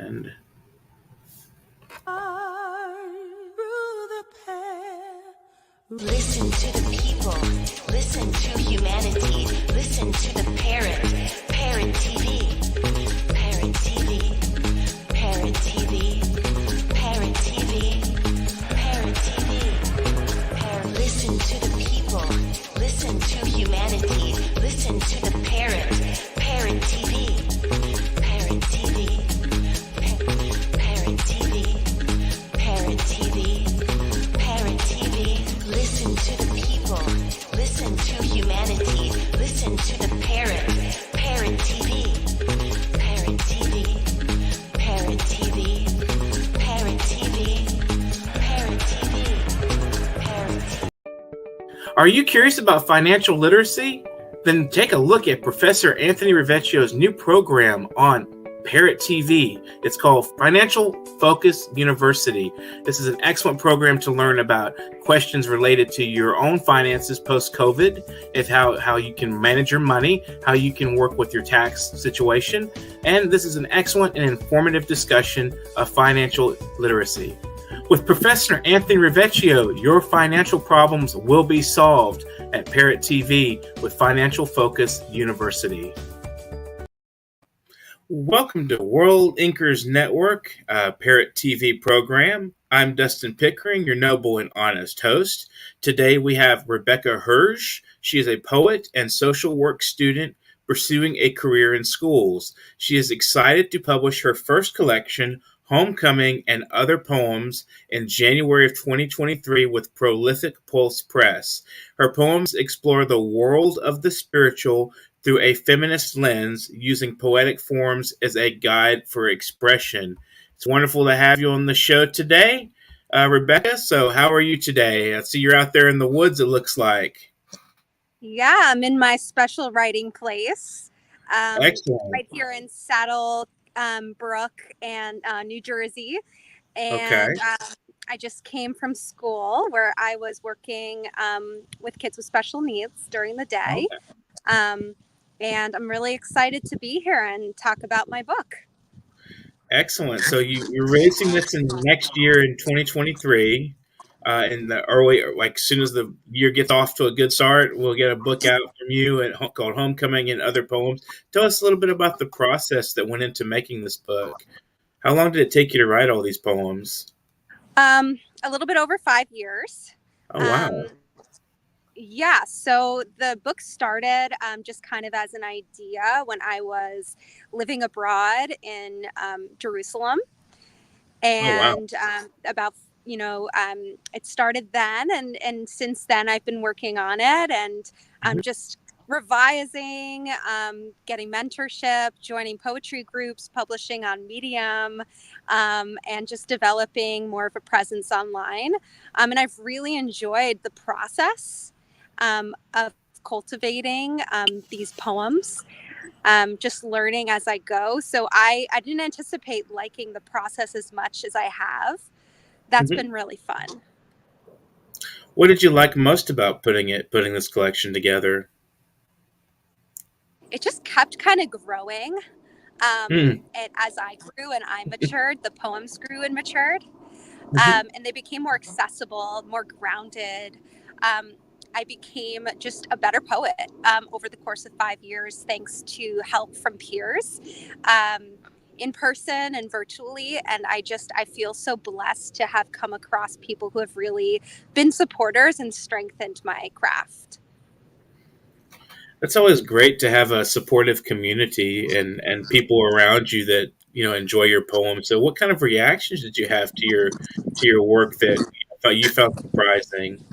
And listen to the people, listen to humanity, listen to the parrot, Parrot TV, Parrot TV, Parrot TV, Parrot TV, Parrot TV, Parrot. Listen to the people, listen to humanity, listen to the parrot, Parrot TV, Parrot TV, Parrot TV, Parrot TV, Parrot TV. Listen to the people, listen to humanity, listen to the parrot, Parrot TV, Parrot TV, Parrot TV, Parrot TV, Parrot TV, Parrot TV. are you curious about financial literacy? Then take a look at Professor Anthony Rivecchio's new program on Parrot TV. It's called Financial Focus University. This is an excellent program to learn about questions related to your own finances post-COVID, and how you can manage your money, how you can work with your tax situation. And this is an excellent and informative discussion of financial literacy. With Professor Anthony Rivecchio, your financial problems will be solved at Parrot TV with Financial Focus University. Welcome to World Inkers Network, Parrot TV program. I'm Dustin Pickering, your noble and honest host. Today we have Rebecca Herz. She is a poet and social work student pursuing a career in schools. She is excited to publish her first collection, Homecoming and Other Poems, in January of 2023 with Prolific Pulse Press. Her poems explore the world of the spiritual through a feminist lens, using poetic forms as a guide for expression. It's wonderful to have you on the show today, Rebecca. So how are you today? I see you're out there in the woods, it looks like. Yeah, I'm in my special writing place. Excellent. Right here in Saddle Brook and New Jersey. And Okay. I just came from school where I was working with kids with special needs during the day. Okay. And I'm really excited to be here and talk about my book. Excellent. So you're releasing this in next year in 2023. In the early, like as soon as the year gets off to a good start, we'll get a book out from you called Homecoming and Other Poems. Tell us a little bit about the process that went into making this book. How long did it take you to write all these poems? A little bit over 5 years. Oh, wow. Yeah, so the book started just kind of as an idea when I was living abroad in Jerusalem. And about, it started then. And since then, I've been working on it and just revising, getting mentorship, joining poetry groups, publishing on Medium, and just developing more of a presence online. And I've really enjoyed the process of cultivating these poems, just learning as I go. So I didn't anticipate liking the process as much as I have. That's been really fun. What did you like most about putting this collection together? It just kept kind of growing. And as I grew and I matured, the poems grew and matured. And they became more accessible, more grounded. I became just a better poet over the course of 5 years, thanks to help from peers in person and virtually. And I feel so blessed to have come across people who have really been supporters and strengthened my craft. It's always great to have a supportive community and people around you that, enjoy your poems. So what kind of reactions did you have to your work that you found surprising?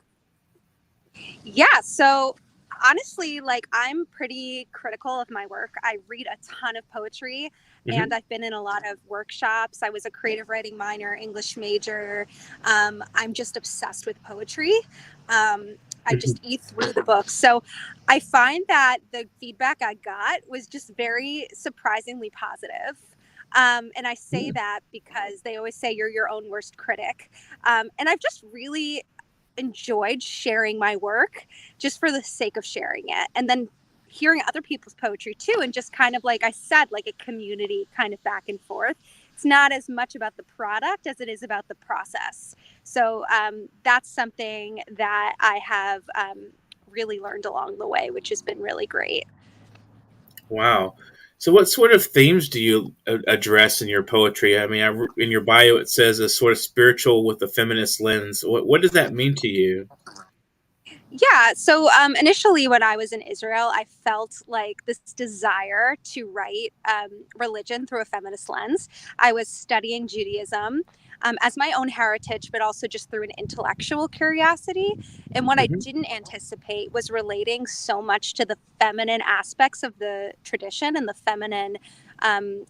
Yeah, so honestly, I'm pretty critical of my work. I read a ton of poetry and I've been in a lot of workshops. I was a creative writing minor, English major. I'm just obsessed with poetry. I just eat through the books. So I find that the feedback I got was just very surprisingly positive. And I say that because they always say you're your own worst critic. And I've just really enjoyed sharing my work just for the sake of sharing it, and then hearing other people's poetry too, and just kind of, like I said, like a community kind of back and forth. it's not as much about the product as it is about the process. So that's something that I have really learned along the way, which has been really great. Wow. So, what sort of themes do you address in your poetry? I mean, in your bio, it says a sort of spiritual with a feminist lens. What does that mean to you? Yeah. So initially, when I was in Israel, I felt like this desire to write religion through a feminist lens. I was studying Judaism as my own heritage, but also just through an intellectual curiosity. And what I Hmm. didn't anticipate was relating so much to the feminine aspects of the tradition and the feminine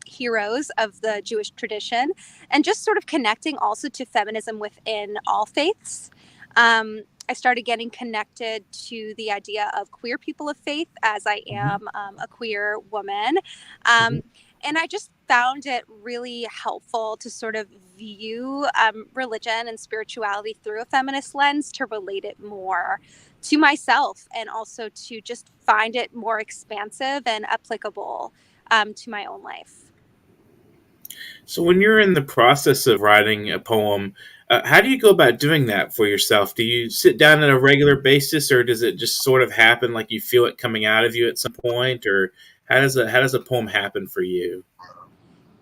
heroes of the Jewish tradition, and just sort of connecting also to feminism within all faiths. I started getting connected to the idea of queer people of faith, as I Hmm. am a queer woman. Hmm. And I just found it really helpful to sort of view religion and spirituality through a feminist lens, to relate it more to myself, and also to just find it more expansive and applicable to my own life. So, when you're in the process of writing a poem, how do you go about doing that for yourself? Do you sit down on a regular basis, or does it just sort of happen like you feel it coming out of you at some point, or how does a poem happen for you?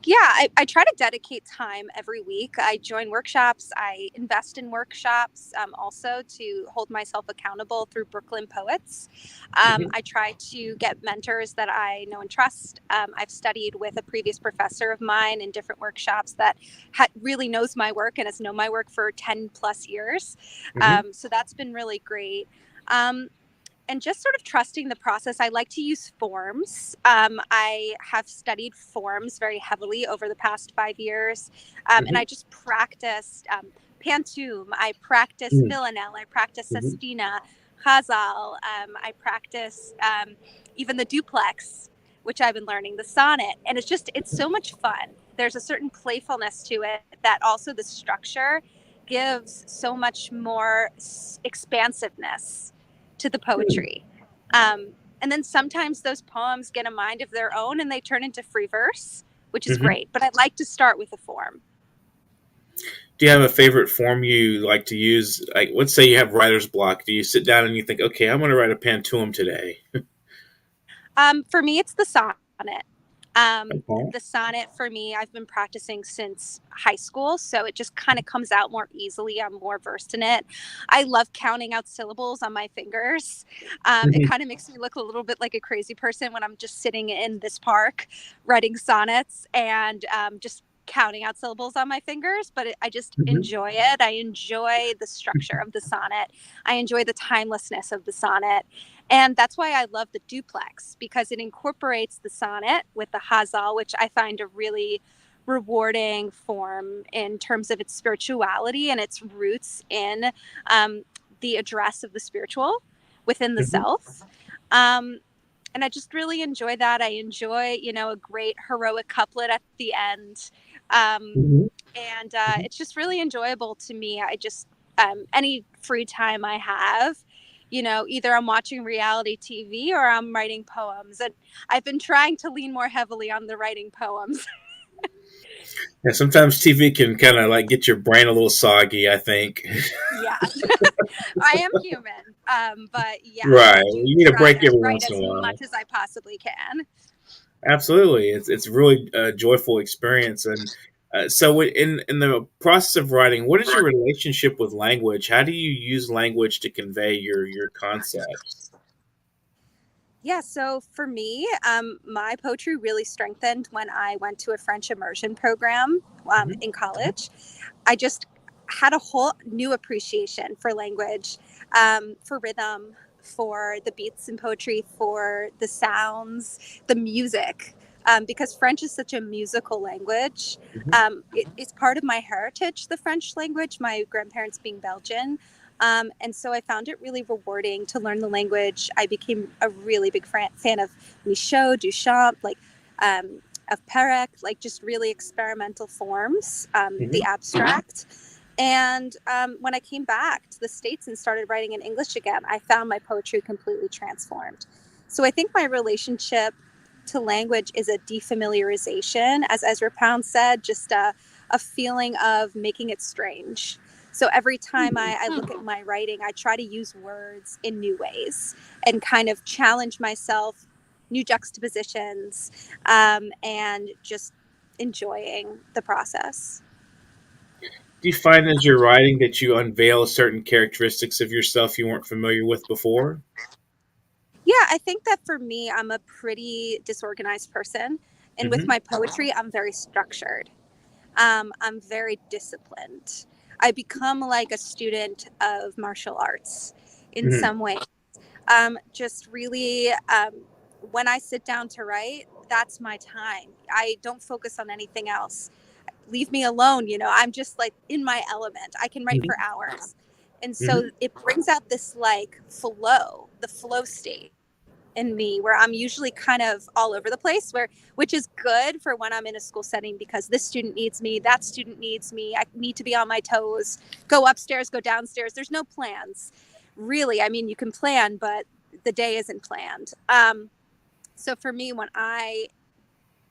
Yeah, I try to dedicate time every week. I join workshops. I invest in workshops also to hold myself accountable through Brooklyn Poets. Hmm. I try to get mentors that I know and trust. I've studied with a previous professor of mine in different workshops that really knows my work and has known my work for 10 plus years. Hmm. So that's been really great. Um, and just sort of trusting the process. I like to use forms. I have studied forms very heavily over the past 5 years, and Hmm. I just practiced Pantoum. I practice Villanelle. I practice Hmm. Sestina, Chazal. I practice even the duplex, which I've been learning, the sonnet, and it's so much fun. There's a certain playfulness to it that also the structure gives so much more expansiveness to the poetry. And then sometimes those poems get a mind of their own and they turn into free verse, which is Hmm. great. But I like to start with a form. Do you have a favorite form you like to use? Like, let's say you have writer's block. Do you sit down and you think, okay, I'm going to write a pantoum today? For me, it's the sonnet. Okay. The sonnet for me, I've been practicing since high school, so it just kind of comes out more easily. I'm more versed in it. I love counting out syllables on my fingers. It Hmm. kind of makes me look a little bit like a crazy person when I'm just sitting in this park writing sonnets and just counting out syllables on my fingers, but I just Hmm. enjoy it. I enjoy the structure of the sonnet. I enjoy the timelessness of the sonnet. And that's why I love the duplex, because it incorporates the sonnet with the Hazal, which I find a really rewarding form in terms of its spirituality and its roots in um, the address of the spiritual within the Hmm. self. Um, and I just really enjoy that. I enjoy, a great heroic couplet at the end. Um, Hmm. and it's just really enjoyable to me. I just, any free time I have, either I'm watching reality TV or I'm writing poems. And I've been trying to lean more heavily on the writing poems. Yeah, sometimes TV can kind of like get your brain a little soggy, I think. Yeah, I am human. But yeah, Right. I do You need a try break to every write once in a as while. much as I possibly can. Absolutely. It's really a joyful experience. And so, in the process of writing, what is your relationship with language? How do you use language to convey your concepts? Yeah, so for me, my poetry really strengthened when I went to a French immersion program Hmm. in college. I just had a whole new appreciation for language, for rhythm, for the beats in poetry, for the sounds, the music. Because French is such a musical language. Hmm. It's part of my heritage, the French language, my grandparents being Belgian. And so I found it really rewarding to learn the language. I became a really big fan of Michaud, Duchamp, of Perec, like just really experimental forms, the Hmm. abstract. And when I came back to the States and started writing in English again, I found my poetry completely transformed. So I think my relationship to language is a defamiliarization, as Ezra Pound said, just a feeling of making it strange. So every time I look at my writing, I try to use words in new ways and kind of challenge myself, new juxtapositions, and just enjoying the process. Do you find as you're writing that you unveil certain characteristics of yourself you weren't familiar with before? Yeah, I think that for me, I'm a pretty disorganized person. And with Mm-hmm. my poetry, I'm very structured. I'm very disciplined. I become like a student of martial arts in Mm-hmm. some way. Just really, when I sit down to write, that's my time. I don't focus on anything else. Leave me alone. I'm just like in my element. I can write for hours. And Mm-hmm. so it brings out this like flow, the flow state in me, where I'm usually kind of all over the place, which is good for when I'm in a school setting, because this student needs me, that student needs me, I need to be on my toes, go upstairs, go downstairs. There's no plans really. I mean, you can plan, but the day isn't planned. So for me, when I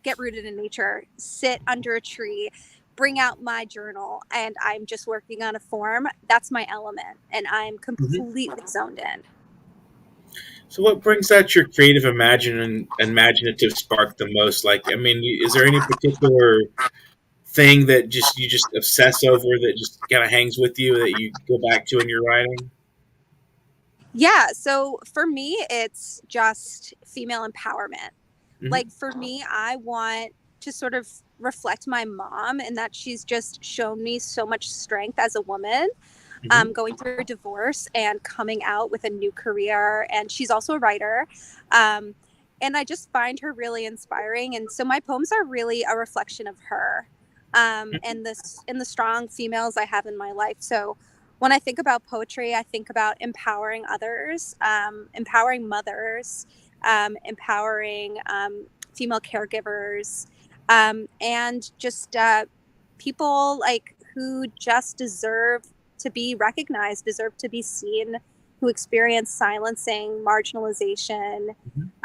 get rooted in nature, sit under a tree, bring out my journal, and I'm just working on a form, that's my element, and I'm Mm-hmm. completely zoned in. So, what brings out your creative imaginative spark the most? Like, I mean, is there any particular thing that you just obsess over that just kind of hangs with you that you go back to in your writing? Yeah, so for me, it's just female empowerment. Mm-hmm. Like for me, I want to sort of reflect my mom, and that she's just shown me so much strength as a woman, Mm-hmm. going through a divorce and coming out with a new career. And she's also a writer. Um, and I just find her really inspiring. And so my poems are really a reflection of her, and the strong females I have in my life. So when I think about poetry, I think about empowering others, empowering mothers, empowering female caregivers, and just people like who just deserve to be recognized, deserve to be seen, who experience silencing, marginalization.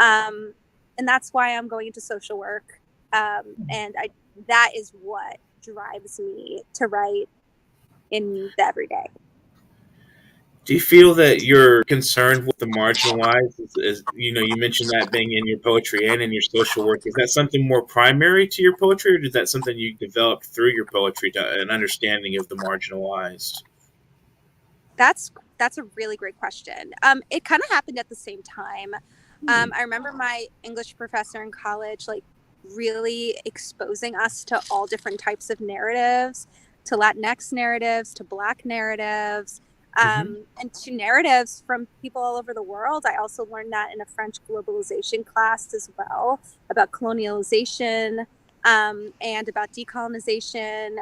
Um, and that's why I'm going into social work. And that is what drives me to write in the everyday. Do you feel that you're concerned with the marginalized? You mentioned that being in your poetry and in your social work. Is that something more primary to your poetry, or is that something you developed through your poetry, an understanding of the marginalized? That's a really great question. It kind of happened at the same time. I remember my English professor in college, like, really exposing us to all different types of narratives, to Latinx narratives, to Black narratives, Mm-hmm. and to narratives from people all over the world. I also learned that in a French globalization class as well, about colonialization, and about decolonization.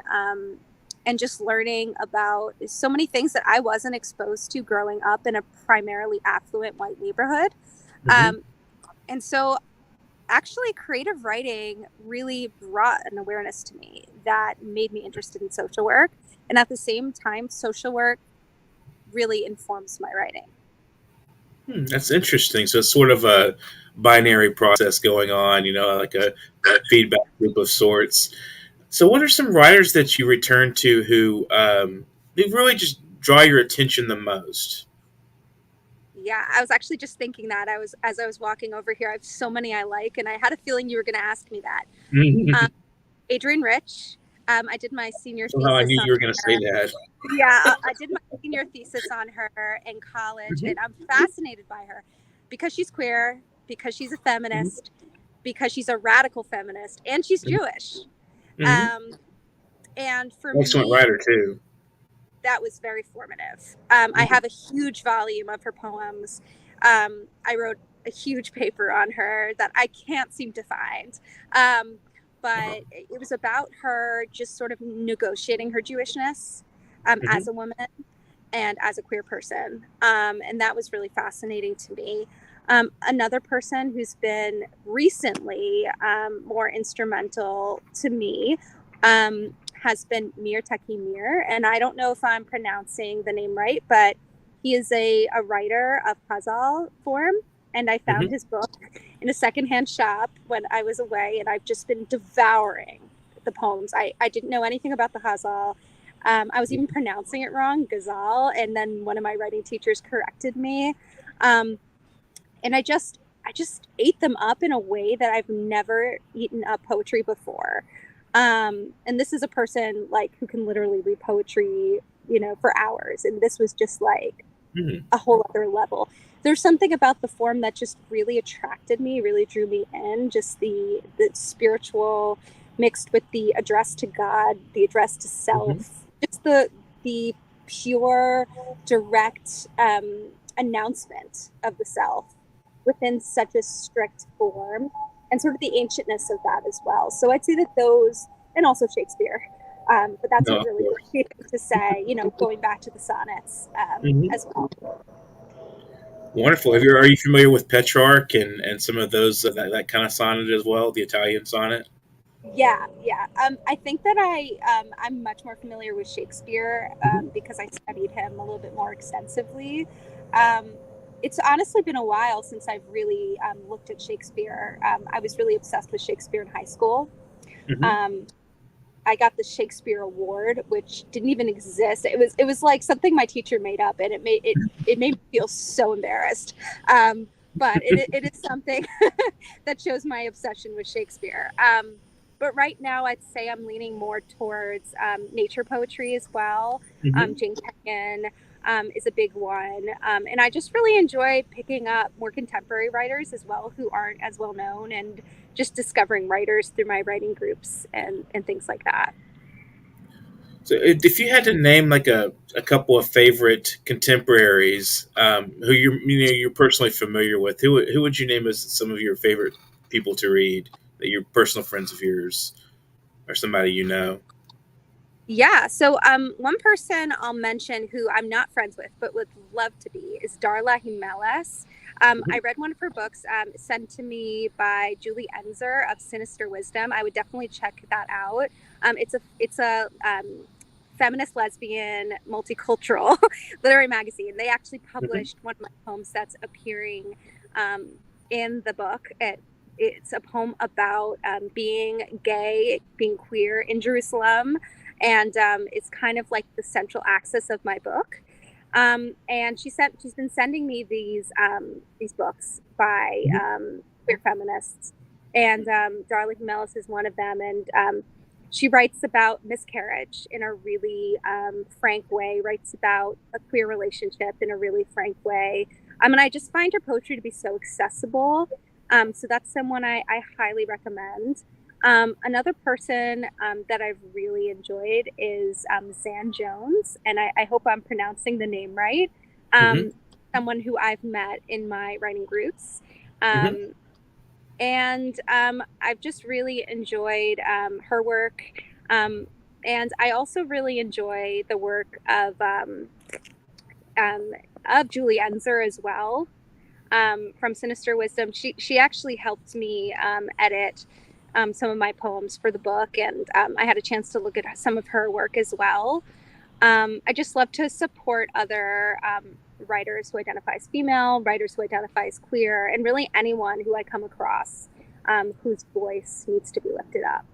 And just learning about so many things that I wasn't exposed to growing up in a primarily affluent white neighborhood. Mm-hmm. Um, and so actually creative writing really brought an awareness to me that made me interested in social work. And at the same time, social work really informs my writing. That's interesting. So it's sort of a binary process going on, like a feedback loop of sorts. So, what are some writers that you return to who really just draw your attention the most? Yeah, I was actually just thinking that as I was walking over here. I have so many I like, and I had a feeling you were going to ask me that. Um, Adrienne Rich. I did my senior Somehow I thesis knew on you were going to say her. that. Yeah, I did my senior thesis on her in college, Mm-hmm. and I'm fascinated by her because she's queer, because she's a feminist, because she's a radical feminist, and she's Jewish. Mm-hmm. Um, and for Excellent me, writer too. that was very formative. I have a huge volume of her poems. I wrote a huge paper on her that I can't seem to find. But it was about her just sort of negotiating her Jewishness, Mm-hmm. as a woman and as a queer person. And that was really fascinating to me. Another person who's been recently more instrumental to me, has been Mir Taqi Mir. And I don't know if I'm pronouncing the name right, but he is a writer of Khazal form. and I found Hmm. his book in a secondhand shop when I was away, and I've just been devouring the poems. I didn't know anything about the Ghazal. I was even pronouncing it wrong, Ghazal, and then one of my writing teachers corrected me. Um, and I just ate them up in a way that I've never eaten up poetry before. And this is a person like who can literally read poetry, for hours. And this was just like Hmm. a whole other level. There's something about the form that just really attracted me, really drew me in. Just the spiritual mixed with the address to God, the address to Hmm. self, just the pure, direct announcement of the self within such a strict form, and sort of the ancientness of that as well. So I'd say that those, and also Shakespeare. But that's a No, of really course. big thing to say, going back to the sonnets Hmm. as well. Wonderful. Are you familiar with Petrarch and some of those that kind of sonnet as well, the Italian sonnet? Yeah, yeah. I think that I'm much more familiar with Shakespeare Hmm. because I studied him a little bit more extensively. Um, it's honestly been a while since I've really looked at Shakespeare. I was really obsessed with Shakespeare in high school. Hmm. Um, I got the Shakespeare Award, which didn't even exist. It was like something my teacher made up, and it made me feel so embarrassed. But it is something that shows my obsession with Shakespeare. But right now, I'd say I'm leaning more towards nature poetry as well. Hmm. Jane Kenyon is a big one, and I just really enjoy picking up more contemporary writers as well who aren't as well known, and just discovering writers through my writing groups and things like that. So, if you had to name like a couple of favorite contemporaries who you're personally familiar with, who would you name as some of your favorite people to read? That you're personal friends of yours or somebody you know? Yeah, so one person I'll mention who I'm not friends with but would love to be is Darla Jimenez. I read one of her books sent to me by Julie Enzer of Sinister Wisdom. I would definitely check that out. It's a feminist, lesbian, multicultural literary magazine. They actually Hmm. published one of my poems that's appearing um, in the book. It's a poem about being gay, being queer in Jerusalem, and it's kind of like the central axis of my book. And she's been sending me these books by queer feminists, and Darla Mellis is one of them. And she writes about miscarriage in a really frank way. Writes about a queer relationship in a really frank way. And I just find her poetry to be so accessible. So that's someone I highly recommend. Another person that I've really enjoyed is Zan Jones, and I hope I'm pronouncing the name right. Hmm. Um, Someone who I've met in my writing groups. Hmm. Um, and I've just really enjoyed her work. Um, and I also really enjoy the work um, of Julie Enzer as well, from Sinister Wisdom. She actually helped me edit some of my poems for the book, and I had a chance to look at some of her work as well. I just love to support other writers who identify as female, writers who identify as queer, and really anyone who I come across whose voice needs to be lifted up.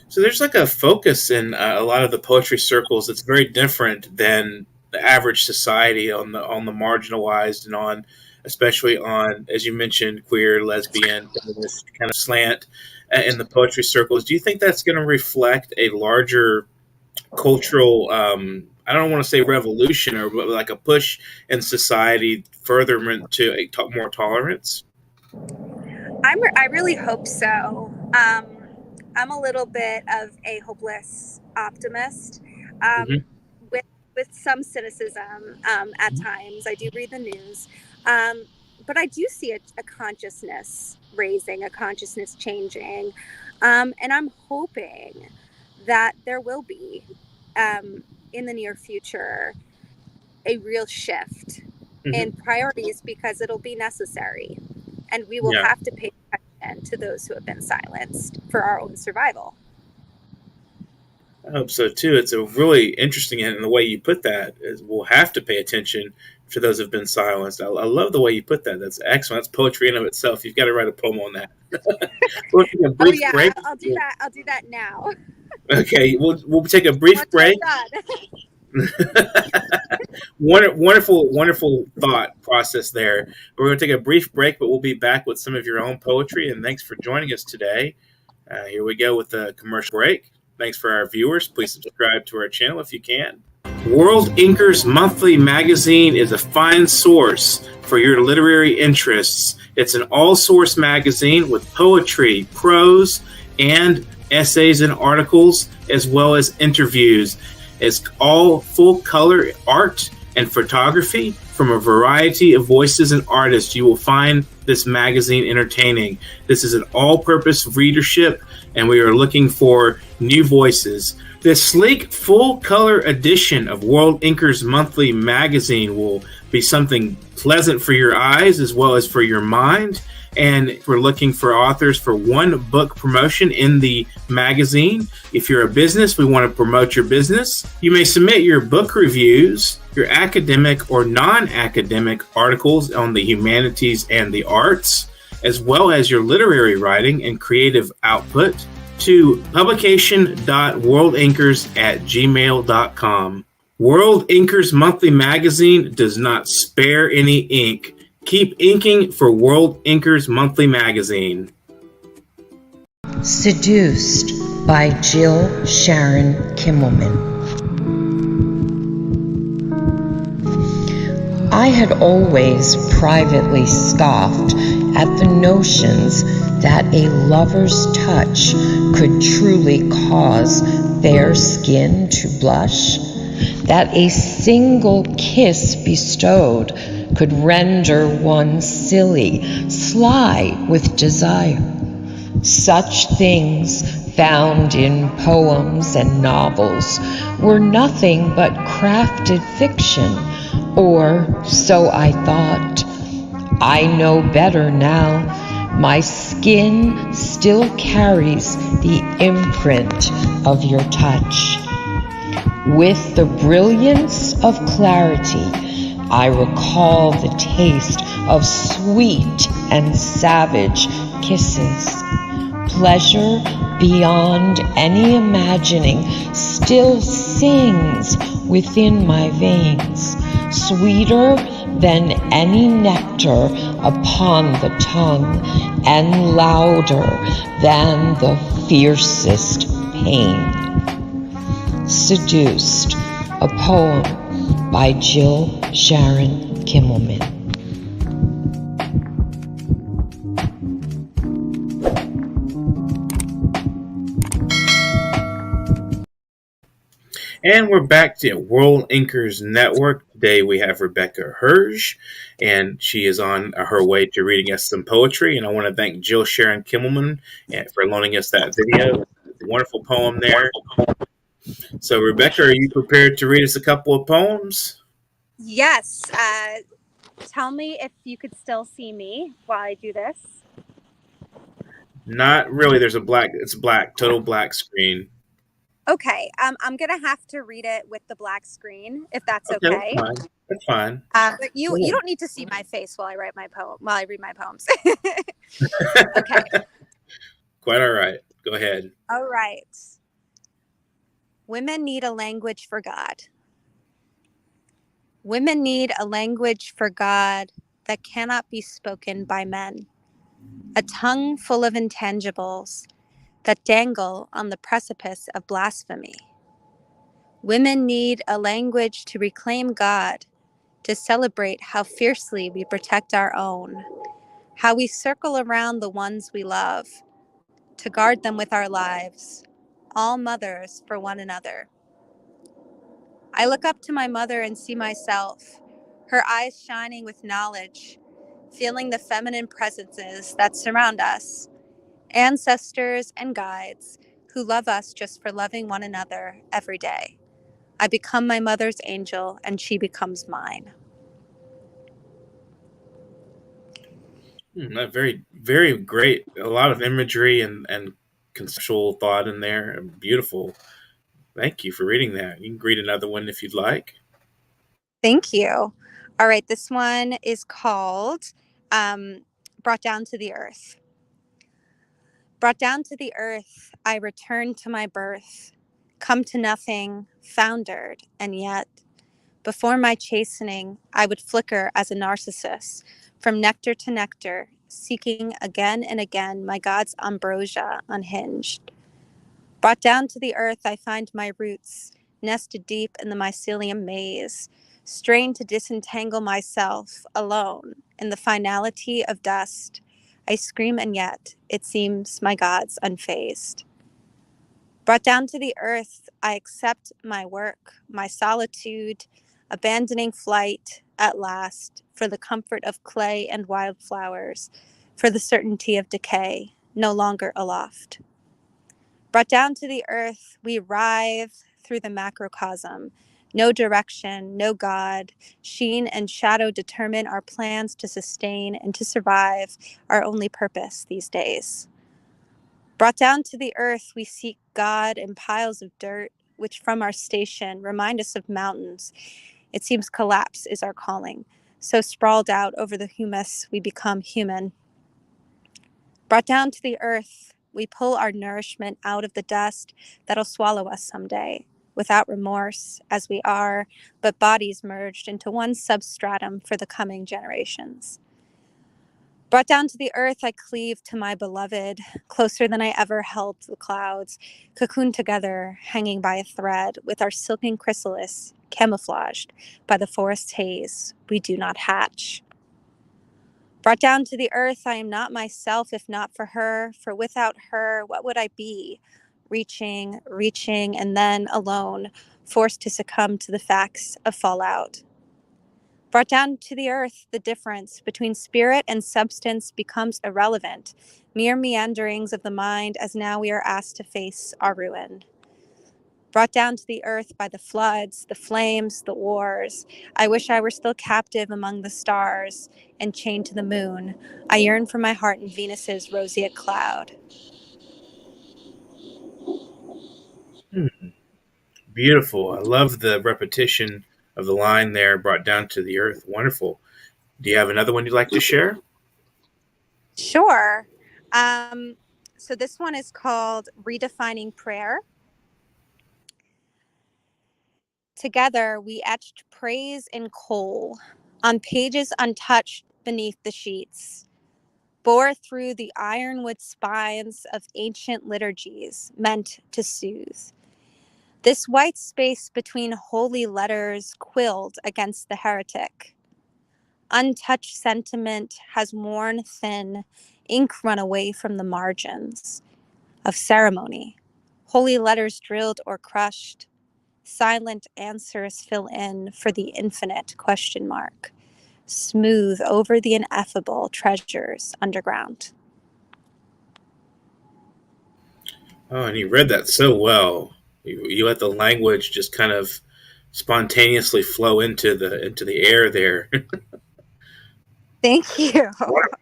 So there's like a focus in a lot of the poetry circles that's very different than the average society on the marginalized and on especially on, as you mentioned, queer, lesbian, feminist kind of slant in the poetry circles. Do you think that's going to reflect a larger cultural I don't want to say revolution or but like a push in society further to more tolerance? I really hope so. I'm a little bit of a hopeless optimist, um, Hmm. with with some cynicism at times. I do read the news, um, but I do see a consciousness raising, a consciousness changing, and I'm hoping that there will be in the near future a real shift Hmm. in priorities because it'll be necessary. And we will Yeah. have to pay attention to those who have been silenced for our own survival. I hope so too. It's a really interesting in the way you put that is we'll have to pay attention for those who've been silenced. I love the way you put that. That's excellent. That's poetry in of itself. You've got to write a poem on that. We'll take a Oh brief yeah, break. I'll do that. I'll do that now. Okay, we'll take a brief Once break. I'm done. Wonderful thought process there. We're going to take a brief break, but we'll be back with some of your own poetry. And thanks for joining us today. Here we go with the commercial break. Thanks for our viewers. Please subscribe to our channel if you can. World Inkers Monthly Magazine is a fine source for your literary interests. It's an all-source magazine with poetry, prose, and essays and articles, as well as interviews. It's all full-color art and photography from a variety of voices and artists. You will find this magazine entertaining. This is an all-purpose readership, and we are looking for new voices. This sleek, full-color edition of World Inkers Monthly Magazine will be something pleasant for your eyes as well as for your mind. And we're looking for authors for one book promotion in the magazine. If you're a business, we want to promote your business. You may submit your book reviews, your academic or non-academic articles on the humanities and the arts, as well as your literary writing and creative output to publication.worldinkers@gmail.com. World Inkers Monthly Magazine does not spare any ink. Keep inking for World Inkers Monthly Magazine. Seduced by Jill Sharon Kimmelman. I had always privately scoffed at the notions that a lover's touch could truly cause fair skin to blush, that a single kiss bestowed could render one silly, sly with desire. Such things found in poems and novels were nothing but crafted fiction, or so I thought. I know better now. My skin still carries the imprint of your touch. With the brilliance of clarity, I recall the taste of sweet and savage kisses. Pleasure beyond any imagining still sings within my veins, sweeter than any nectar upon the tongue, and louder than the fiercest pain. Seduced, a poem by Jill Sharon Kimmelman. And we're back to World Inkers Network. Today we have Rebecca Herz, and she is on her way to reading us some poetry. And I want to thank Jill Sharon Kimmelman for loaning us that video. Wonderful poem there. So, Rebecca, are you prepared to read us a couple of poems? Yes. Tell me if you could still see me while I do this. Not really. It's black, total black screen. Okay. I'm gonna have to read it with the black screen, if that's okay. That's fine. But you don't need to see my face while I read my poems. Okay. Quite all right. Go ahead. All right. Women need a language for God. Women need a language for God that cannot be spoken by men. A tongue full of intangibles that dangle on the precipice of blasphemy. Women need a language to reclaim God, to celebrate how fiercely we protect our own, how we circle around the ones we love, to guard them with our lives, all mothers for one another. I look up to my mother and see myself, her eyes shining with knowledge, feeling the feminine presences that surround us, ancestors and guides who love us just for loving one another every day. I become my mother's angel and she becomes mine. Very, very great. A lot of imagery and conceptual thought in there. Beautiful. Thank you for reading that. You can read another one if you'd like. Thank you. All right, this one is called Brought Down to the Earth. Brought down to the earth, I return to my birth, come to nothing, foundered, and yet, before my chastening, I would flicker as a narcissus, from nectar to nectar, seeking again and again my God's ambrosia unhinged. Brought down to the earth, I find my roots, nested deep in the mycelium maze, strained to disentangle myself, alone, in the finality of dust. I scream, and yet, it seems my God's unfazed. Brought down to the earth, I accept my work, my solitude, abandoning flight at last, for the comfort of clay and wildflowers, for the certainty of decay, no longer aloft. Brought down to the earth, we writhe through the macrocosm. No direction, no God. Sheen and shadow determine our plans to sustain and to survive, our only purpose these days. Brought down to the earth, we seek God in piles of dirt, which from our station remind us of mountains. It seems collapse is our calling. So sprawled out over the humus, we become human. Brought down to the earth, we pull our nourishment out of the dust that'll swallow us someday, without remorse, as we are, but bodies merged into one substratum for the coming generations. Brought down to the earth, I cleave to my beloved, closer than I ever held the clouds, cocooned together, hanging by a thread, with our silken chrysalis camouflaged by the forest's haze. We do not hatch. Brought down to the earth, I am not myself if not for her, for without her, what would I be? Reaching, and then alone, forced to succumb to the facts of fallout. Brought down to the earth, the difference between spirit and substance becomes irrelevant, mere meanderings of the mind as now we are asked to face our ruin. Brought down to the earth by the floods, the flames, the wars. I wish I were still captive among the stars and chained to the moon. I yearn for my heart in Venus's roseate cloud. Beautiful. I love the repetition of the line there, brought down to the earth. Wonderful. Do you have another one you'd like to share? Sure. So this one is called Redefining Prayer. Together, we etched praise in coal on pages untouched beneath the sheets, bore through the ironwood spines of ancient liturgies meant to soothe. This white space between holy letters quilled against the heretic. Untouched sentiment has worn thin, ink run away from the margins of ceremony. Holy letters drilled or crushed. Silent answers fill in for the infinite question mark. Smooth over the ineffable treasures underground. Oh, and you read that so well. You let the language just kind of spontaneously flow into the air there. Thank you.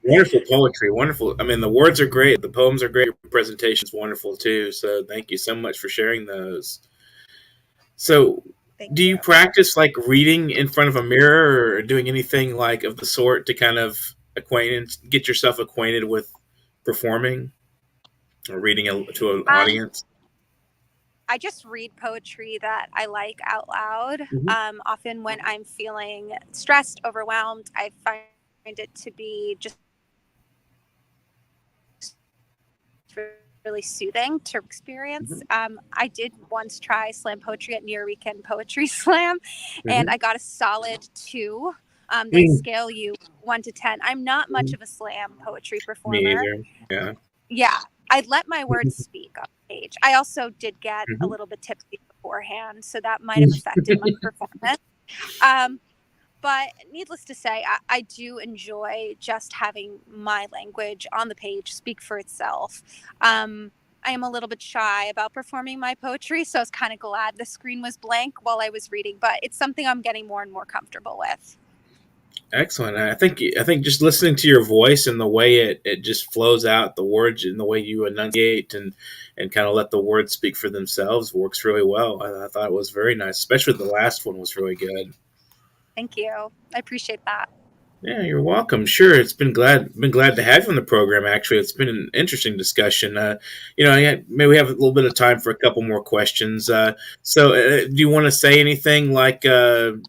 Wonderful poetry. Wonderful. I mean, the words are great. The poems are great. Your presentation's wonderful too. So thank you so much for sharing those. So, do you practice like reading in front of a mirror or doing anything like of the sort to kind of get yourself acquainted with performing or reading to an audience? I just read poetry that I like out loud. Mm-hmm. Often when I'm feeling stressed, overwhelmed, I find it to be just really soothing to experience. I did once try slam poetry at New York Weekend Poetry Slam, and I got a solid 2. They scale you 1 to 10. I'm not much of a slam poetry performer. Me either. Yeah. I let my words speak on stage. I also did get a little bit tipsy beforehand, so that might have affected my performance. But needless to say, I do enjoy just having my language on the page speak for itself. I am a little bit shy about performing my poetry, so I was kind of glad the screen was blank while I was reading, but it's something I'm getting more and more comfortable with. Excellent. I think just listening to your voice and the way it just flows out, the words and the way you enunciate and kind of let the words speak for themselves works really well. I thought it was very nice, especially the last one was really good. Thank you. I appreciate that. Yeah, you're welcome. Sure, it's been glad to have you on the program. Actually, it's been an interesting discussion. Maybe we have a little bit of time for a couple more questions. Do you want to say anything like to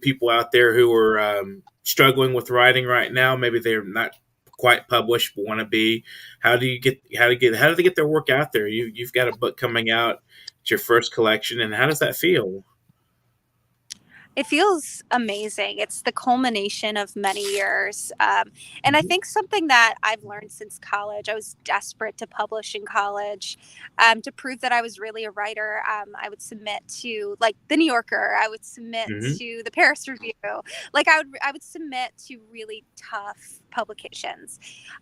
people out there who are struggling with writing right now? Maybe they're not quite published but want to be. How do they get their work out there? You've got a book coming out. It's your first collection, and how does that feel? It feels amazing. It's the culmination of many years. And I Mhm. think something that I've learned since college, I was desperate to publish in college to prove that I was really a writer. I would submit to like the New Yorker, I would submit Mhm. to the Paris Review. I would submit to really tough publications.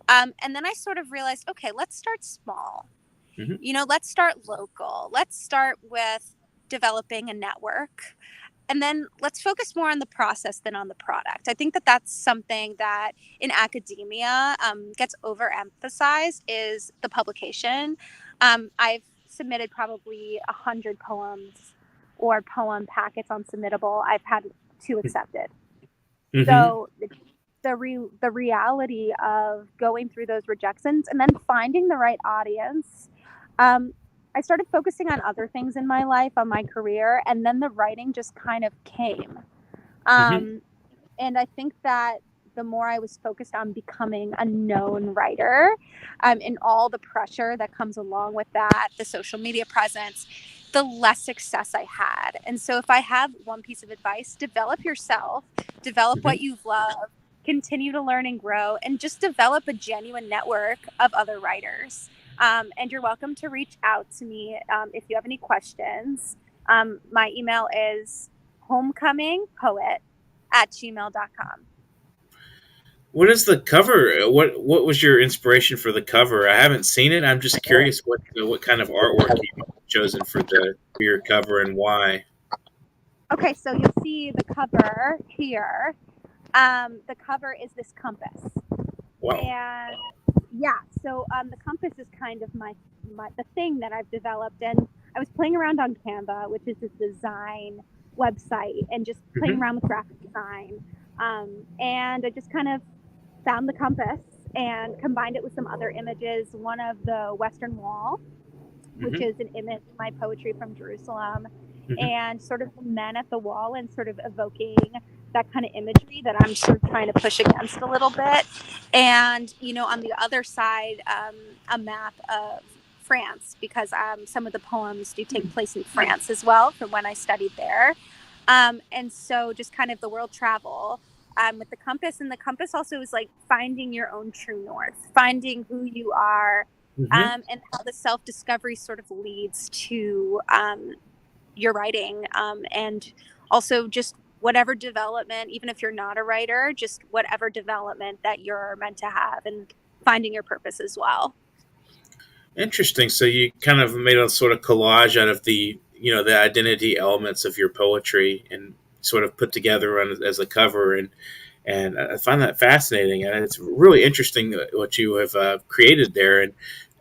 And then I sort of realized, okay, let's start small. Mhm. Let's start local. Let's start with developing a network, and then let's focus more on the process than on the product. I think that that's something that in academia gets overemphasized is the publication. I've submitted probably 100 poems or poem packets on Submittable. I've had two accepted. Mhm. So the reality of going through those rejections and then finding the right audience, um, I started focusing on other things in my life, on my career, and then the writing just kind of came. Mhm. Um, and I think that the more I was focused on becoming a known writer, and all the pressure that comes along with that, the social media presence, the less success I had. And so, if I have one piece of advice, develop yourself, develop Mhm. what you've loved, continue to learn and grow, and just develop a genuine network of other writers. And you're welcome to reach out to me if you have any questions. My email is homecomingpoet@gmail.com. What is the cover? What was your inspiration for the cover? I haven't seen it. I'm just curious what kind of artwork you chosen for your cover and why. Okay, so you'll see the cover here. The cover is this compass, Wow. and yeah, so the compass is kind of my the thing that I've developed, and I was playing around on Canva, which is this design website, and just playing Hmm. around with graphic design, and I just kind of found the compass and combined it with some other images. One of the Western Wall, which Hmm. is an image of my poetry from Jerusalem, Hmm. and sort of the men at the wall, and sort of evoking that kind of imagery that I'm sort of trying to push against a little bit. And, on the other side, a map of France, because some of the poems do take place in France as well from when I studied there. And so just kind of the world travel with the compass. And the compass also is like finding your own true north, finding who you are, Hmm. and how the self discovery sort of leads to your writing, and also just whatever development, even if you're not a writer, just whatever development that you're meant to have, and finding your purpose as well. Interesting. So you kind of made a sort of collage out of the identity elements of your poetry and sort of put together as a cover, and I find that fascinating, and it's really interesting what you have created there. And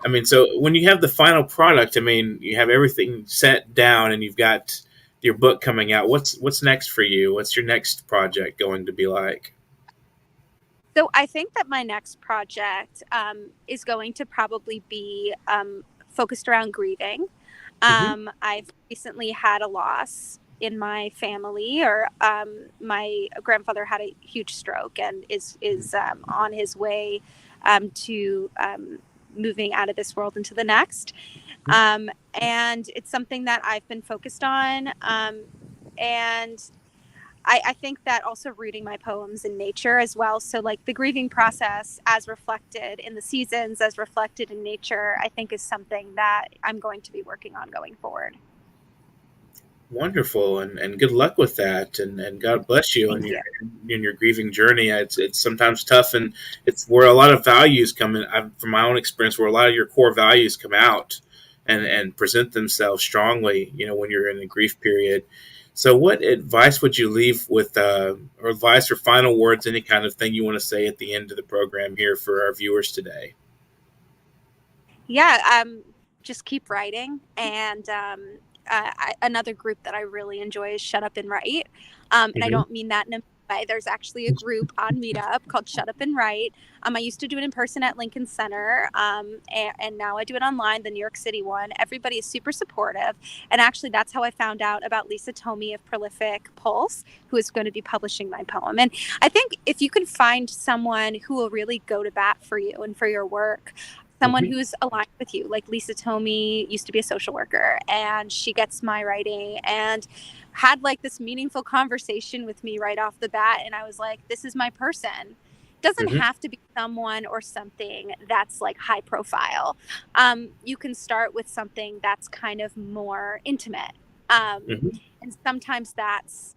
I mean, so when you have the final product, I mean, you have everything set down, and you've got your book coming out. What's next for you? What's your next project going to be like? So I think that my next project is going to probably be focused around grieving. Hmm. I've recently had a loss in my family, or my grandfather had a huge stroke and is on his way to moving out of this world into the next. And it's something that I've been focused on. And I think that also rooting my poems in nature as well. So, like the grieving process, as reflected in the seasons, as reflected in nature, I think is something that I'm going to be working on going forward. Wonderful, and good luck with that, and God bless you Thank you. in your grieving journey. It's sometimes tough, and it's where a lot of values come in. From my own experience, where a lot of your core values come out and present themselves strongly. When you're in a grief period. So, what advice would you leave with, or advice or final words, any kind of thing you want to say at the end of the program here for our viewers today? Yeah, just keep writing, and another group that I really enjoy is Shut Up and Write. And I Mm-hmm. don't mean that in a way. There's actually a group on Meetup called Shut Up and Write. I used to do it in person at Lincoln Center, and now I do it online, the New York City one. Everybody is super supportive. And actually, that's how I found out about Lisa Tomei of Prolific Pulse, who is going to be publishing my poem. And I think if you can find someone who will really go to bat for you and for your work, someone Mm-hmm. who's aligned with you, like Lisa Tomei used to be a social worker, and she gets my writing and had like this meaningful conversation with me right off the bat. And I was like, this is my person. It doesn't Mm-hmm. have to be someone or something that's like high profile. You can start with something that's kind of more intimate. Mm-hmm. And sometimes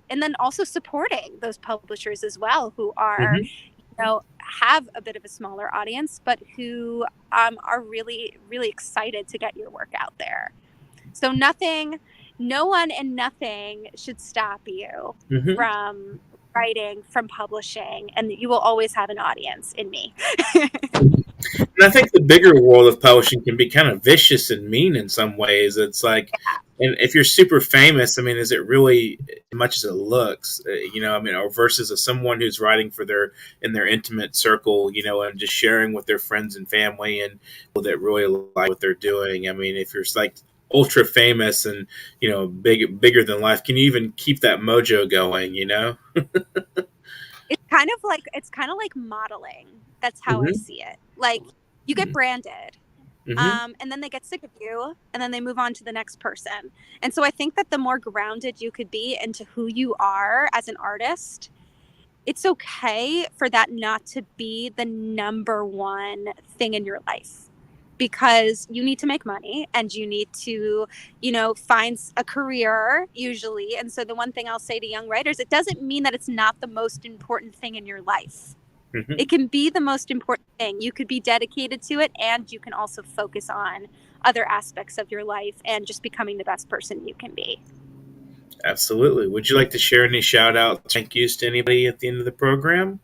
and then also supporting those publishers as well, who are, Mm-hmm. have a bit of a smaller audience, but who are really, really excited to get your work out there. So no one and nothing should stop you Mm-hmm. from writing, from publishing, and you will always have an audience in me. And I think the bigger world of publishing can be kind of vicious and mean in some ways. It's like, and if you're super famous, I mean, is it really as much as it looks? I mean, or versus someone who's writing for in their intimate circle, and just sharing with their friends and family and people that really like what they're doing. I mean, if you're like ultra famous and bigger than life, can you even keep that mojo going? It's kind of like modeling. That's how I Mm-hmm. see it. Like, you get branded, Mm-hmm. and then they get sick of you, and then they move on to the next person. And so I think that the more grounded you could be into who you are as an artist, it's okay for that not to be the number one thing in your life, because you need to make money and you need to, find a career usually. And so the one thing I'll say to young writers, it doesn't mean that it's not the most important thing in your life. Mm-hmm. It can be the most important thing. You could be dedicated to it, and you can also focus on other aspects of your life and just becoming the best person you can be. Absolutely. Would you like to share any shout outs, thank yous to anybody at the end of the program?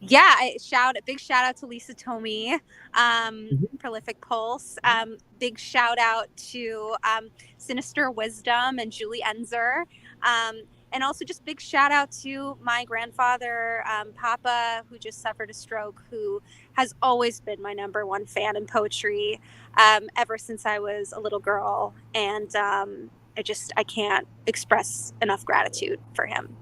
Yeah, big shout out to Lisa Tomei, Mm-hmm. Prolific Pulse. Big shout out to Sinister Wisdom and Julie Enzer. And also just big shout out to my grandfather, Papa, who just suffered a stroke, who has always been my number one fan in poetry ever since I was a little girl. And I can't express enough gratitude for him.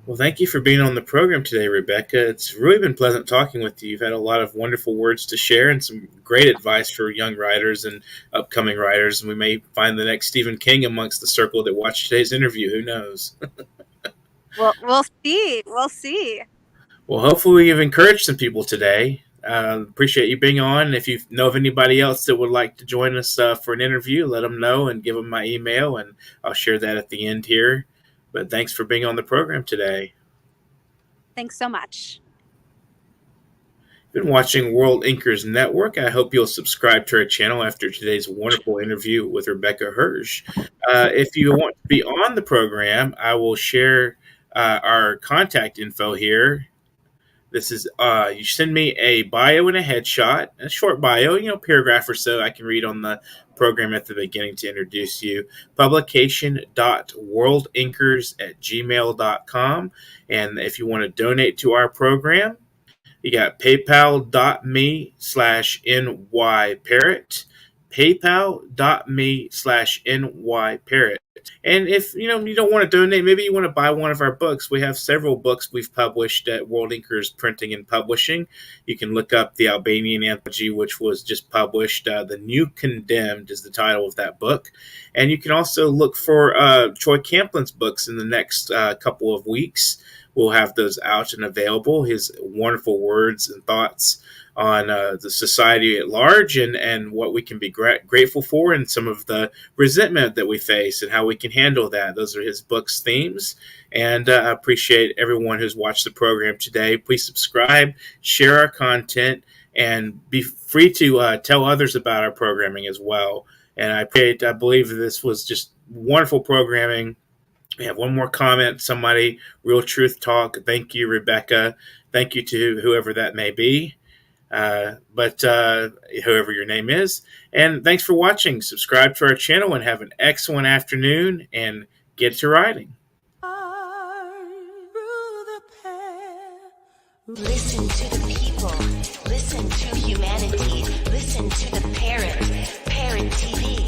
Well, thank you for being on the program today, Rebecca. It's really been pleasant talking with you. You've had a lot of wonderful words to share and some great advice for young writers and upcoming writers. And we may find the next Stephen King amongst the circle that watched today's interview. Who knows? Well, we'll see. We'll see. Well, hopefully we've encouraged some people today. Appreciate you being on. If you know of anybody else that would like to join us for an interview, let them know and give them my email, and I'll share that at the end here. But thanks for being on the program today. Thanks so much. Been watching World Inkers Network. I hope you'll subscribe to our channel after today's wonderful interview with Rebecca Herz. If you want to be on the program, I will share our contact info here. This is you send me a bio and a headshot, a short bio, paragraph or so I can read on the program at the beginning to introduce you. Publication.worldinkers@gmail.com. And if you want to donate to our program, you got paypal.me/nyparrot, paypal.me/nyparrot. And if you don't want to donate, maybe you want to buy one of our books. We have several books we've published at World Inkers Printing and Publishing. You can look up the Albanian anthology, which was just published. The New Condemned is the title of that book. And you can also look for Troy Camplin's books in the next couple of weeks. We'll have those out and available. His wonderful words and thoughts on the society at large and what we can be grateful for, and some of the resentment that we face and how we can handle that. Those are his book's themes. And I appreciate everyone who's watched the program today. Please subscribe, share our content, and be free to tell others about our programming as well. And I believe this was just wonderful programming. We have one more comment. Somebody, Real Truth Talk. Thank you, Rebecca. Thank you to whoever that may be. but whoever your name is. And thanks for watching. Subscribe to our channel and have an excellent afternoon and get to writing. Listen to the people. Listen to humanity. Listen to the Parrot. Parrot TV.